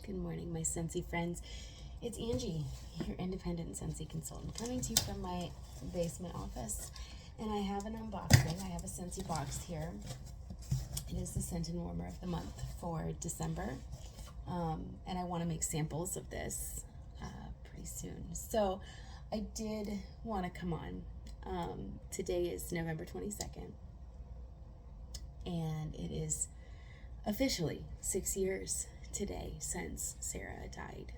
Good morning, my Scentsy friends. It's Angie, your independent Scentsy consultant, coming to you from my basement office. And I have an unboxing. I have a Scentsy box here. It is the Scent and Warmer of the month for December. And I want to make samples of this pretty soon. So I did want to come on. Today is November 22nd. And it is officially 6 years today since Sarah died.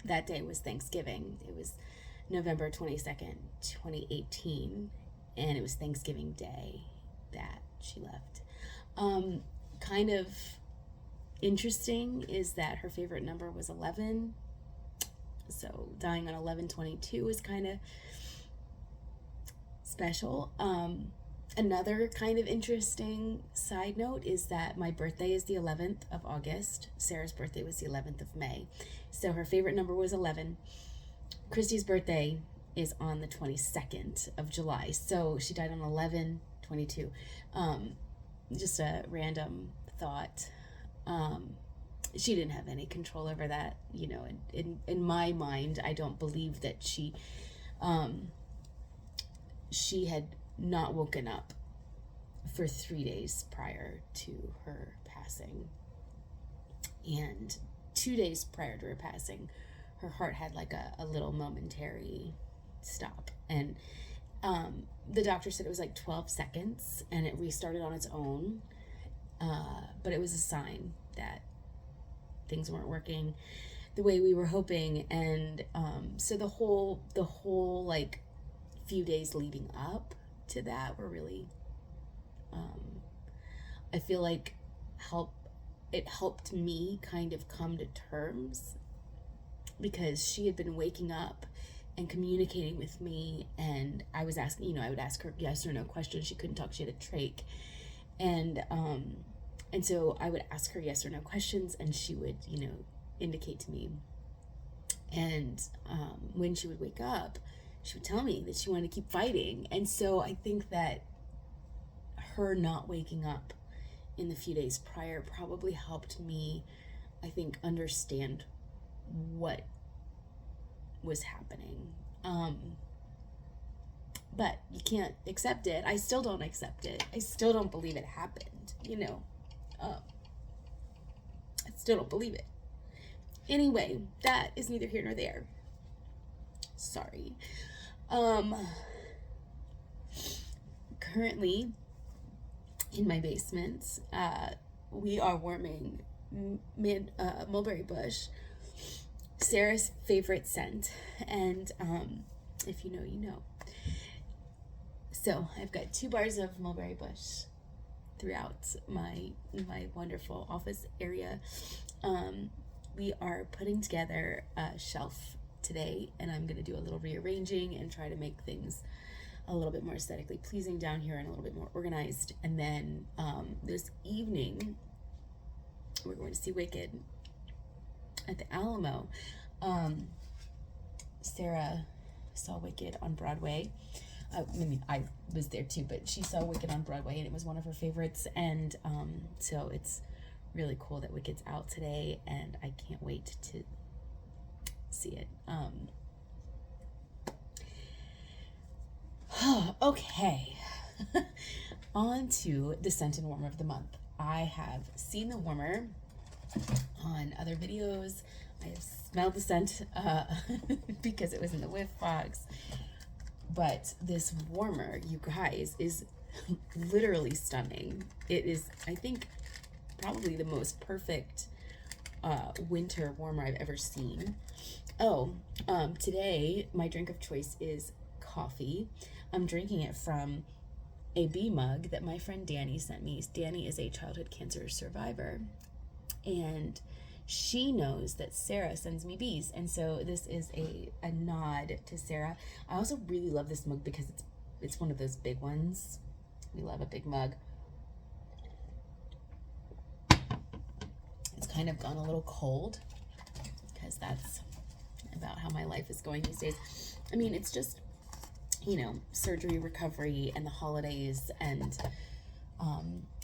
That day was Thanksgiving. It was November 22nd, 2018, and it was Thanksgiving Day that she left. Kind of interesting is that her favorite number was 11, so dying on 11/22 is kind of special. Another kind of interesting side note is that my birthday is the 11th of August. Sarah's birthday was the 11th of May. So her favorite number was 11. Christy's birthday is on the 22nd of July. So she died on 11/22. Just a random thought. She didn't have any control over that. You know, in my mind, I don't believe that she had not woken up for 3 days prior to her passing. And 2 days prior to her passing, her heart had like a little momentary stop. And the doctor said it was like 12 seconds and it restarted on its own. But it was a sign that things weren't working the way we were hoping. And so the whole like few days leading up to that were really I feel like it helped me kind of come to terms, because she had been waking up and communicating with me, and I was asking, I would ask her yes or no questions. She couldn't talk, she had a trach, and so I would ask her yes or no questions, and she would indicate to me. And when she would wake up, she would tell me that she wanted to keep fighting. And so I think that her not waking up in the few days prior probably helped me, I think, understand what was happening. But you can't accept it. I still don't accept it. I still don't believe it happened, I still don't believe it. Anyway, that is neither here nor there. Sorry. Currently in my basement, we are warming mulberry bush, Sarah's favorite scent, and if you know, you know. So I've got 2 bars of mulberry bush throughout my wonderful office area. We are putting together a shelf today, and I'm going to do a little rearranging and try to make things a little bit more aesthetically pleasing down here and a little bit more organized. And then this evening we're going to see Wicked at the Alamo. Sarah saw Wicked on Broadway. I mean, I was there too, but she saw Wicked on Broadway and it was one of her favorites. And so it's really cool that Wicked's out today, and I can't wait to see it. Okay. On to the Scent and Warmer of the month. I have seen the warmer on other videos. I have smelled the scent because it was in the whiff box. But this warmer, you guys, is literally stunning. It is, I think, probably the most perfect winter warmer I've ever seen. Today my drink of choice is coffee. I'm drinking it from a bee mug that my friend Danny sent me. Danny is a childhood cancer survivor, and she knows that Sarah sends me bees, and so this is a nod to Sarah. I also really love this mug because it's one of those big ones. We love a big mug. It's kind of gone a little cold because that's about how my life is going these days. I mean, it's just, surgery recovery and the holidays, and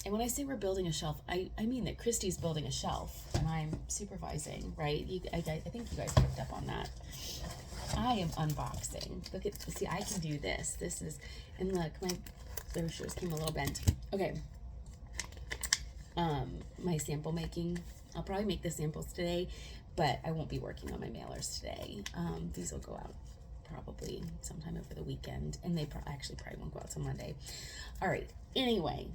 And when I say we're building a shelf, I mean that Christy's building a shelf and I'm supervising, right? I think you guys picked up on that. I am unboxing. Look at, see, I can do this. This is, and look, my brochures came a little bent. Okay. My sample making, I'll probably make the samples today, but I won't be working on my mailers today. These will go out probably sometime over the weekend, and they actually probably won't go out till Monday. All right. Anyway,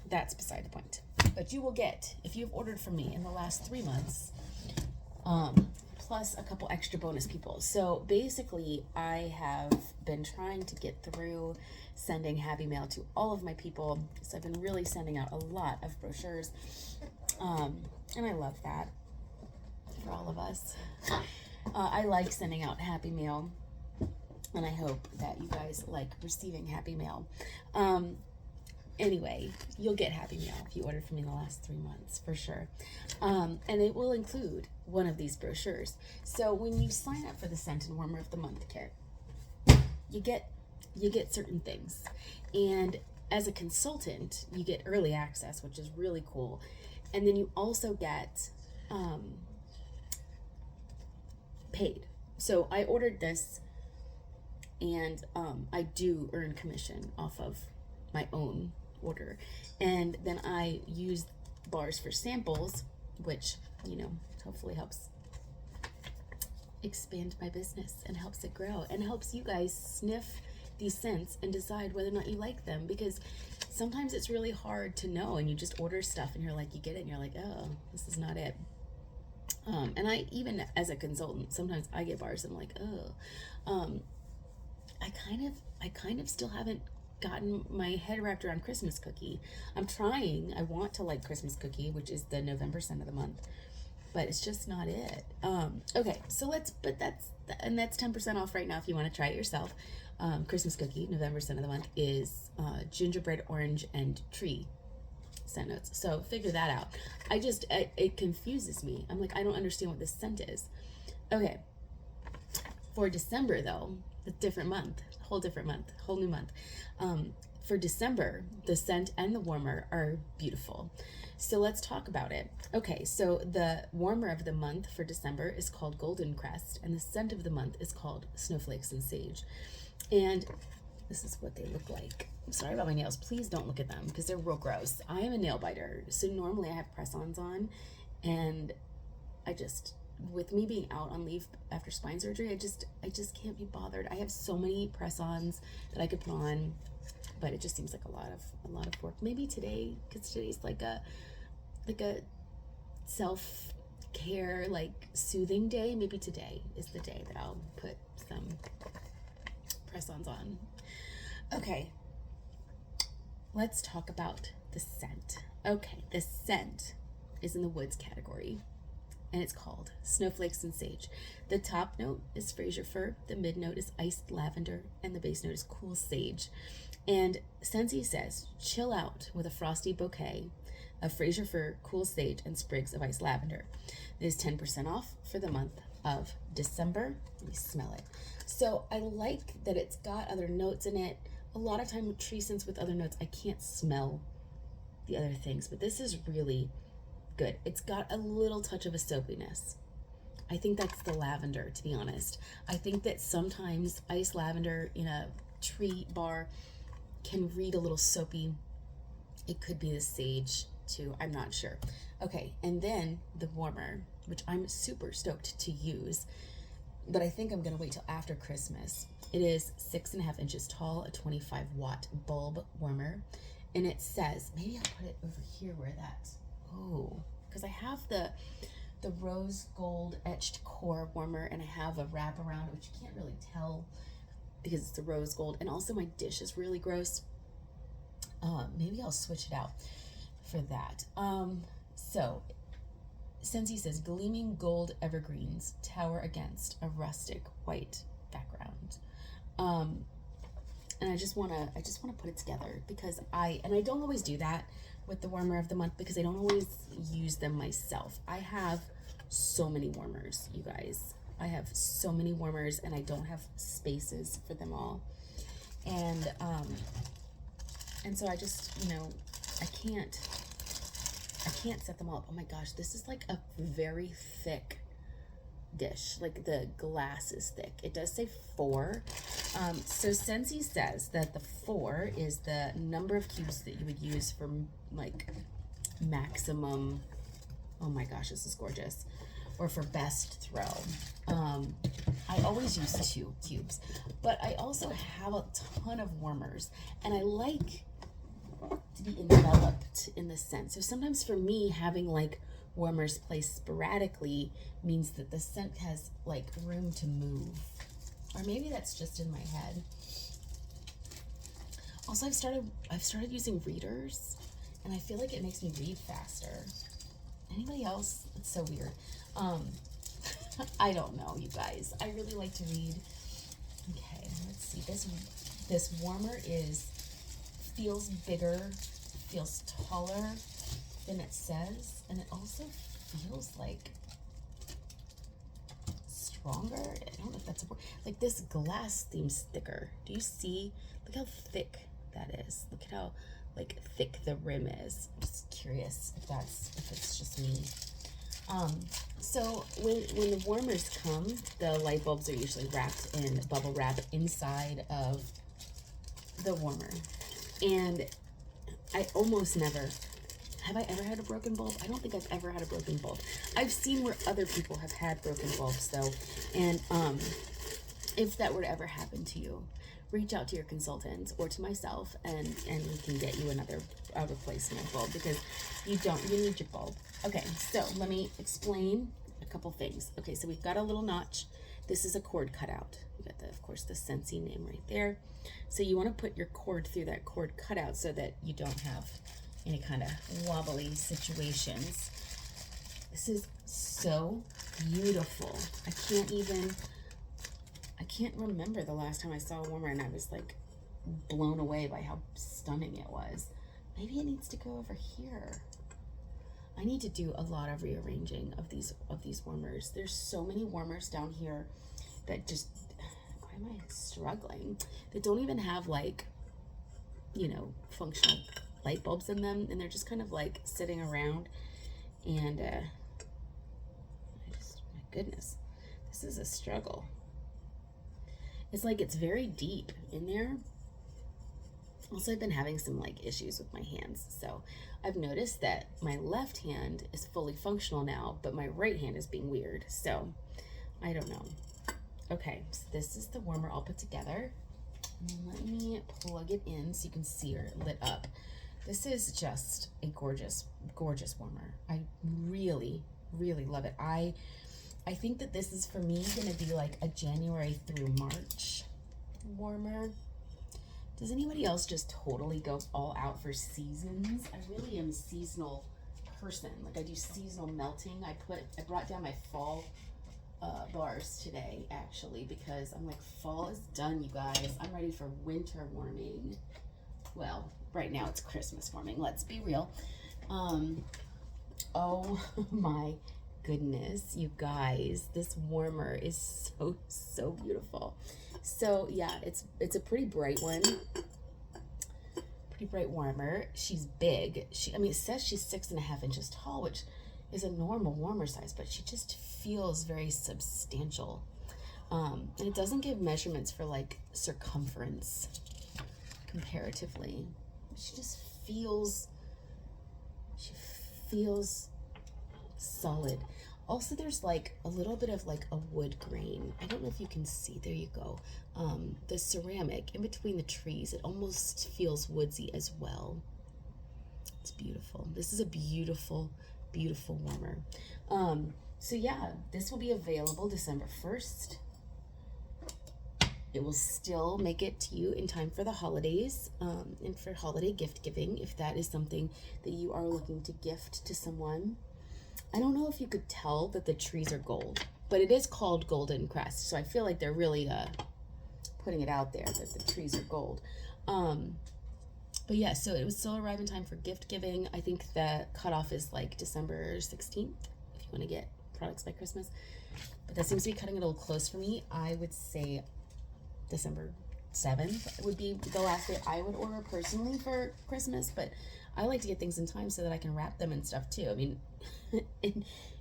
that's beside the point. But you will get, if you've ordered from me in the last 3 months, plus a couple extra bonus people. So basically, I have been trying to get through sending happy mail to all of my people. So I've been really sending out a lot of brochures. And I love that for all of us. I like sending out happy mail, and I hope that you guys like receiving happy mail. Anyway, you'll get happy mail if you ordered from me in the last 3 months, for sure. And it will include one of these brochures. So when you sign up for the Scent and Warmer of the Month kit, you get certain things. And as a consultant, you get early access, which is really cool. And then you also get paid. So I ordered this, and I do earn commission off of my own order, and then I use bars for samples, which, you know, hopefully helps expand my business and helps it grow and helps you guys sniff these scents and decide whether or not you like them, because sometimes it's really hard to know, and you just order stuff and you're like, you get it and you're like, oh, this is not it. And I, even as a consultant, sometimes I get bars and I'm like, oh, I kind of still haven't gotten my head wrapped around Christmas cookie. I'm trying. I want to like Christmas cookie, which is the November scent of the month, but it's just not it. Okay, so that's 10% off right now if you want to try it yourself. Christmas cookie, November scent of the month, is gingerbread, orange, and tree scent notes. So figure that out. It confuses me. I'm like, I don't understand what this scent is. Okay, for December though, a different month, whole new month. For December, the scent and the warmer are beautiful. So let's talk about it. Okay, so the warmer of the month for December is called Golden Crest, and the scent of the month is called Snowflakes and Sage. And this is what they look like. I'm sorry about my nails. Please don't look at them because they're real gross. I am a nail biter, so normally I have press-ons on, and with me being out on leave after spine surgery, I just can't be bothered. I have so many press-ons that I could put on, but it just seems like a lot of work. Maybe today, because today's like a self-care, like soothing day. Maybe today is the day that I'll put some press-ons on. Okay, let's talk about the scent. Okay, the scent is in the woods category, and it's called Snowflakes and Sage. The top note is Fraser Fir, the mid note is iced lavender, and the base note is cool sage. And Scentsy says, chill out with a frosty bouquet of Fraser Fir, cool sage, and sprigs of iced lavender. It is 10% off for the month of December. Let me smell it. So I like that it's got other notes in it. A lot of time with tree scents with other notes, I can't smell the other things, but this is really good. It's got a little touch of a soapiness. I think that's the lavender, to be honest. I think that sometimes iced lavender in a tree bar can read a little soapy. It could be the sage too, I'm not sure. Okay, and then the warmer, which I'm super stoked to use, but I think I'm gonna wait till after Christmas. It is 6.5 inches tall, a 25-watt bulb warmer, and it says, maybe I'll put it over here where that, oh, because I have the rose gold etched core warmer, and I have a wrap around, which you can't really tell because it's the rose gold, and also my dish is really gross. Maybe I'll switch it out for that. So Scentsy says, gleaming gold evergreens tower against a rustic white background. And I just wanna put it together because I don't always do that with the warmer of the month because I don't always use them myself. I have so many warmers, you guys. I have so many warmers and I don't have spaces for them all. And so I just, I can't I can't set them all up. Oh my gosh, this is like a very thick dish. Like the glass is thick. It does say 4. So Scentsy says that the 4 is the number of cubes that you would use for like maximum. Oh my gosh, this is gorgeous. Or for best throw. I always use 2 cubes, but I also have a ton of warmers, and I like to be enveloped in the scent. So sometimes for me, having like warmers placed sporadically means that the scent has like room to move. Or maybe that's just in my head. Also, I've started using readers, and I feel like it makes me read faster. Anybody else? It's so weird. I don't know, you guys. I really like to read. Okay, let's see. This warmer feels bigger, feels taller than it says, and it also feels like stronger. I don't know if that's a word. Like this glass seems thicker. Do you see? Look how thick that is. Look at how like thick the rim is. I'm just curious if it's just me. So when the warmers come, the light bulbs are usually wrapped in bubble wrap inside of the warmer. And I almost never, have I ever had a broken bulb? I don't think I've ever had a broken bulb. I've seen where other people have had broken bulbs though. And if that were to ever happen to you, reach out to your consultant or to myself, and we can get you a replacement bulb, because you need your bulb. Okay, so let me explain a couple things. Okay, so we've got a little notch. This is a cord cutout. You got of course, the Scentsy name right there. So you want to put your cord through that cord cutout so that you don't have any kind of wobbly situations. This is so beautiful. I can't remember the last time I saw a warmer and I was like blown away by how stunning it was. Maybe it needs to go over here. I need to do a lot of rearranging of these warmers. There's so many warmers down here that just, why am I struggling? That don't even have like, you know, functional light bulbs in them, and they're just kind of like sitting around. And my goodness, this is a struggle. It's like it's very deep in there. Also, I've been having some like issues with my hands. So I've noticed that my left hand is fully functional now, but my right hand is being weird. So I don't know. Okay, so this is the warmer all put together. And let me plug it in so you can see her lit up. This is just a gorgeous, gorgeous warmer. I really, really love it. I think that this is for me gonna be like a January through March warmer. Does anybody else just totally go all out for seasons? I really am a seasonal person. Like I do seasonal melting. I brought down my fall bars today actually, because I'm like, fall is done, you guys. I'm ready for winter warming. Well, right now it's Christmas warming, let's be real. Oh my goodness, you guys, this warmer is so beautiful. So yeah, it's a pretty bright one, pretty bright warmer. She's big. It says she's 6.5 inches tall, which is a normal warmer size, but she just feels very substantial. And it doesn't give measurements for like circumference comparatively. She just feels solid. Also, there's like a little bit of like a wood grain. I don't know if you can see. There you go. The ceramic in between the trees, it almost feels woodsy as well. It's beautiful. This is a beautiful, beautiful warmer. So yeah, this will be available December 1st. It will still make it to you in time for the holidays, and for holiday gift giving, if that is something that you are looking to gift to someone. I don't know if you could tell that the trees are gold, but it is called Golden Crest, so I feel like they're really putting it out there that the trees are gold. But yeah, so it would still arrive in time for gift giving. I think the cutoff is like December 16th if you want to get products by Christmas, but that seems to be cutting it a little close for me. I would say December 7th would be the last day I would order personally for Christmas, but I like to get things in time so that I can wrap them and stuff too. I mean,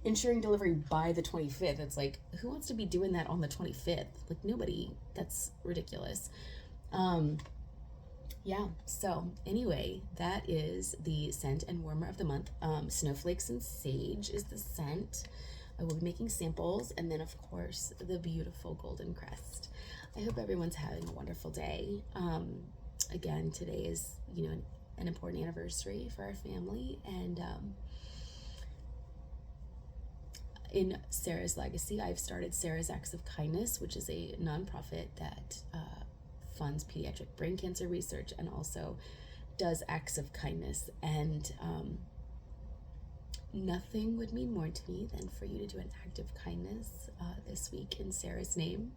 ensuring delivery by the 25th, it's like, who wants to be doing that on the 25th? Like, nobody. That's ridiculous. Yeah, so anyway, that is the scent and warmer of the month. Snowflakes and Sage is the scent. I will be making samples, and then of course the beautiful Golden Crest. I hope everyone's having a wonderful day. Again, today is, an important anniversary for our family, and in Sarah's legacy, I've started Sarah's Acts of Kindness, which is a nonprofit that funds pediatric brain cancer research and also does acts of kindness. And nothing would mean more to me than for you to do an act of kindness this week in Sarah's name.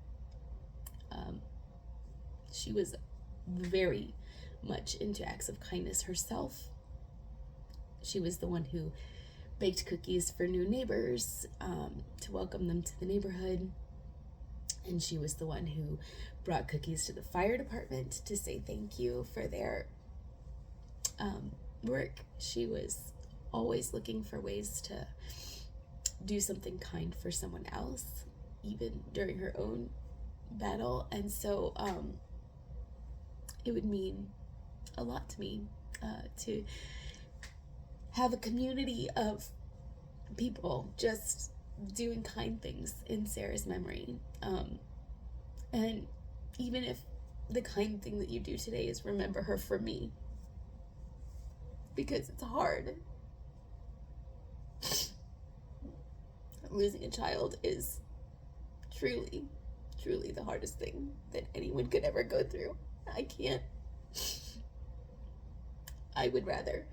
She was very much into acts of kindness herself. She was the one who baked cookies for new neighbors to welcome them to the neighborhood. And she was the one who brought cookies to the fire department to say thank you for their work. She was always looking for ways to do something kind for someone else, even during her own battle. And so it would mean a lot to me to have a community of people just doing kind things in Sarah's memory. And even if the kind thing that you do today is remember her for me, because it's hard. Losing a child is truly, truly the hardest thing that anyone could ever go through. I would rather,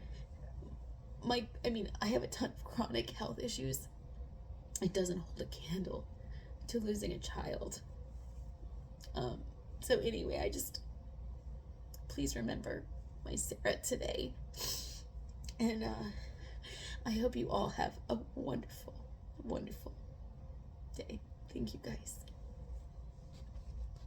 I have a ton of chronic health issues. It doesn't hold a candle to losing a child. So anyway, please remember my Sarah today. And I hope you all have a wonderful, wonderful day. Thank you, guys.